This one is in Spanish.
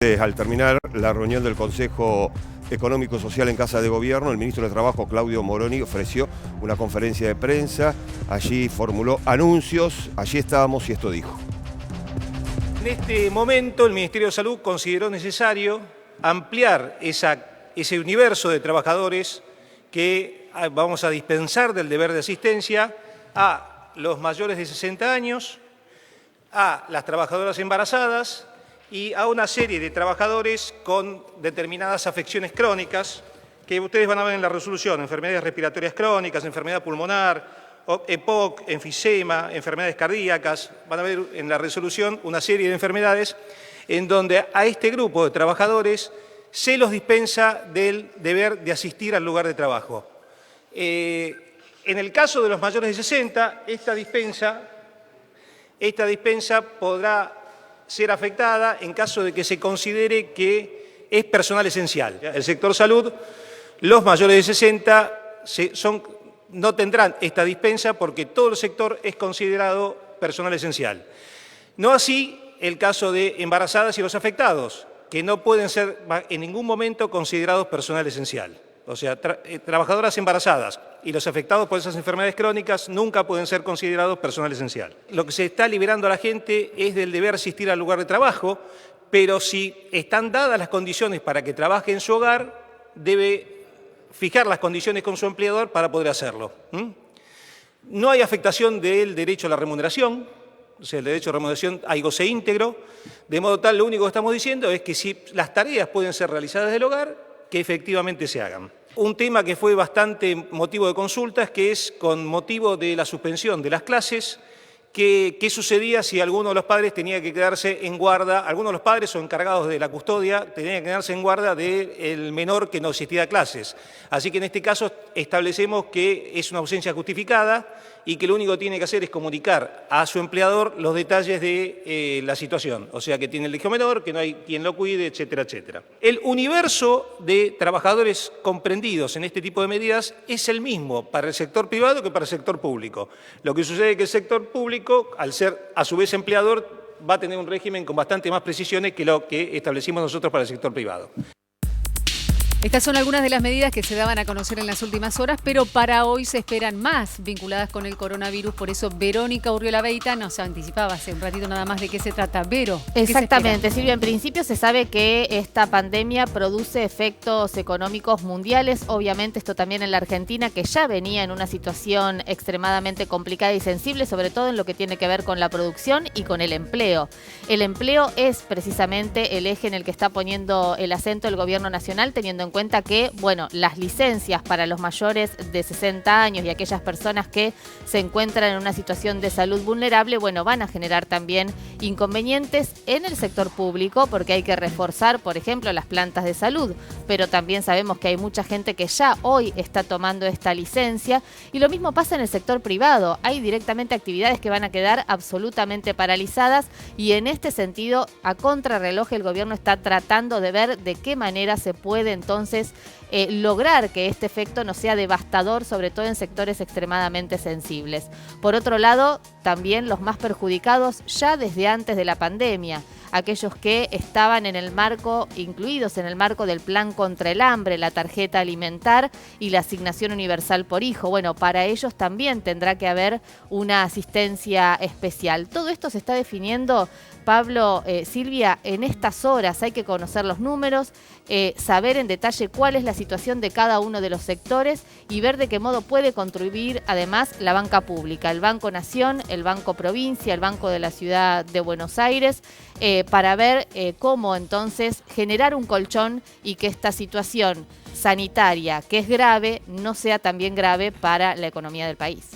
Al terminar la reunión del Consejo Económico Social en Casa de Gobierno, el ministro de Trabajo, Claudio Moroni, ofreció una conferencia de prensa. Allí formuló anuncios, allí estábamos y esto dijo. En este momento el Ministerio de Salud consideró necesario ampliar ese universo de trabajadores que vamos a dispensar del deber de asistencia a los mayores de 60 años, a las trabajadoras embarazadas y a una serie de trabajadores con determinadas afecciones crónicas que ustedes van a ver en la resolución: enfermedades respiratorias crónicas, enfermedad pulmonar, EPOC, enfisema, enfermedades cardíacas. Van a ver en la resolución una serie de enfermedades en donde a este grupo de trabajadores se los dispensa del deber de asistir al lugar de trabajo. En el caso de los mayores de 60, esta dispensa podrá ser afectada en caso de que se considere que es personal esencial. El sector salud, los mayores de 60 no tendrán esta dispensa porque todo el sector es considerado personal esencial. No así el caso de embarazadas y los afectados, que no pueden ser en ningún momento considerados personal esencial. O sea, trabajadoras embarazadas y los afectados por esas enfermedades crónicas nunca pueden ser considerados personal esencial. Lo que se está liberando a la gente es del deber asistir al lugar de trabajo, pero si están dadas las condiciones para que trabaje en su hogar, debe fijar las condiciones con su empleador para poder hacerlo. No hay afectación del derecho a la remuneración, o sea, el derecho a la remuneración hay goce íntegro, de modo tal, lo único que estamos diciendo es que si las tareas pueden ser realizadas del hogar, que efectivamente se hagan. Un tema que fue bastante motivo de consultas, que es con motivo de la suspensión de las clases, ¿qué sucedía si alguno de los padres tenía que quedarse en guarda, algunos de los padres o encargados de la custodia tenían que quedarse en guarda del menor que no asistía a clases? Así que en este caso establecemos que es una ausencia justificada y que lo único que tiene que hacer es comunicar a su empleador los detalles de la situación, o sea, que tiene el hijo menor, que no hay quien lo cuide, etcétera, etcétera. El universo de trabajadores comprendidos en este tipo de medidas es el mismo para el sector privado que para el sector público. Lo que sucede es que el sector público, al ser a su vez empleador, va a tener un régimen con bastante más precisiones que lo que establecimos nosotros para el sector privado. Estas son algunas de las medidas que se daban a conocer en las últimas horas, pero para hoy se esperan más vinculadas con el coronavirus. Por eso Verónica Urriola Beita nos anticipaba hace un ratito nada más de qué se trata. Vero, exactamente, Silvia. En principio se sabe que esta pandemia produce efectos económicos mundiales. Obviamente esto también en la Argentina, que ya venía en una situación extremadamente complicada y sensible, sobre todo en lo que tiene que ver con la producción y con el empleo. El empleo es precisamente el eje en el que está poniendo el acento el gobierno nacional, teniendo en cuenta que, bueno, las licencias para los mayores de 60 años y aquellas personas que se encuentran en una situación de salud vulnerable, bueno, van a generar también inconvenientes en el sector público porque hay que reforzar, por ejemplo, las plantas de salud, pero también sabemos que hay mucha gente que ya hoy está tomando esta licencia y lo mismo pasa en el sector privado. Hay directamente actividades que van a quedar absolutamente paralizadas y en este sentido, a contrarreloj, el gobierno está tratando de ver de qué manera se puede entonces lograr que este efecto no sea devastador, sobre todo en sectores extremadamente sensibles. Por otro lado, también los más perjudicados ya desde antes de la pandemia, aquellos que estaban en el marco, incluidos en el marco del plan contra el hambre, la tarjeta alimentar y la asignación universal por hijo. Bueno, para ellos también tendrá que haber una asistencia especial. Todo esto se está definiendo, Pablo, Silvia, en estas horas. Hay que conocer los números, saber en detalle cuál es la situación de cada uno de los sectores y ver de qué modo puede contribuir además la banca pública, el Banco Nación, el Banco Provincia, el Banco de la Ciudad de Buenos Aires, para ver cómo entonces generar un colchón y que esta situación sanitaria, que es grave, no sea también grave para la economía del país.